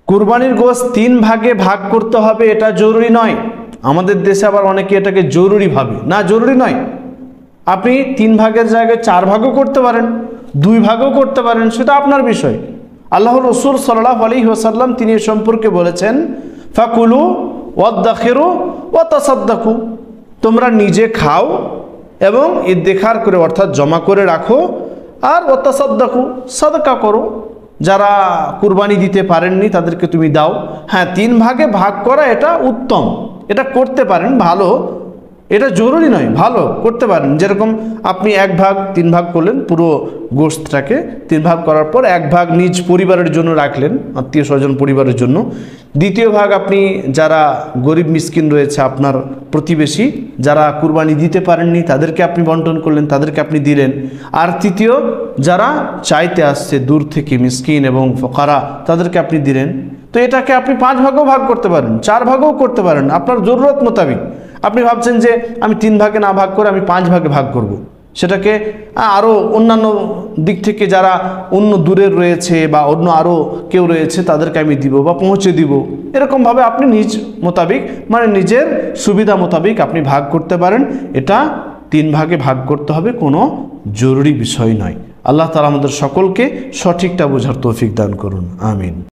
কুরবানির গোশত 3 ভাগে ভাগ করতে হবে এটা জরুরি নয়। আমাদের দেশে আবার অনেকে এটাকে জরুরি ভাবে, না জরুরি নয়। আপনি 3 ভাগের জায়গায় 4 ভাগও করতে পারেন, 2 ভাগও করতে পারেন, সেটা আপনার বিষয়। আল্লাহর রাসূল সাল্লাল্লাহু আলাইহি ওয়াসাল্লাম তিনি এ সম্পর্কে বলেছেন, ফাকুলু ওয়াদাখিরু ওয়াতাসাদ্দাকু, তোমরা নিজে খাও এবং ইদ্দিখার করে অর্থাৎ জমা করে রাখো, আর ওয়াতাসাদ্দাকু সাদকা করো, যারা কুরবানি দিতে পারেননি তাদেরকে তুমি দাও। হ্যাঁ, 3 ভাগে ভাগ করা এটা উত্তম, এটা করতে পারেন, ভালো, এটা জরুরি নয়, ভালো করতে পারেন। যেরকম আপনি 1 ভাগ 3 ভাগ করলেন, পুরো গোশতটাকে 3 ভাগ করার পর 1 ভাগ নিজ পরিবারের জন্য রাখলেন, আত্মীয় স্বজন পরিবারের জন্য। 2য় ভাগ আপনি যারা গরিব মিসকিন রয়েছে আপনার প্রতিবেশী, যারা কুরবানি দিতে পারেননি তাদেরকে আপনি বন্টন করলেন, তাদেরকে আপনি দিলেন। আর 3য় যারা চাইতে আসছে দূর থেকে মিসকিন এবং ফকারা, তাদেরকে আপনি দিলেন। তো এটাকে আপনি 5 ভাগও ভাগ করতে পারেন, 4 ভাগও করতে পারেন, আপনার জরুরত মোতাবিক। আপনি ভাবছেন যে আমি 3 ভাগে না ভাগ করে আমি 5 ভাগে ভাগ করব, সেটাকে আরও অন্যান্য দিক থেকে যারা অন্য দূরের রয়েছে বা অন্য আরও কেউ রয়েছে তাদেরকে আমি দিব বা পৌঁছে দিব, এরকমভাবে আপনি নিজ মোতাবিক মানে নিজের সুবিধা মোতাবিক আপনি ভাগ করতে পারেন। এটা 3 ভাগে ভাগ করতে হবে, কোনো জরুরি বিষয় নয়। আল্লাহ তাআলা আমাদের সকলকে সঠিকটা বোঝার তৌফিক দান করুন, আমিন।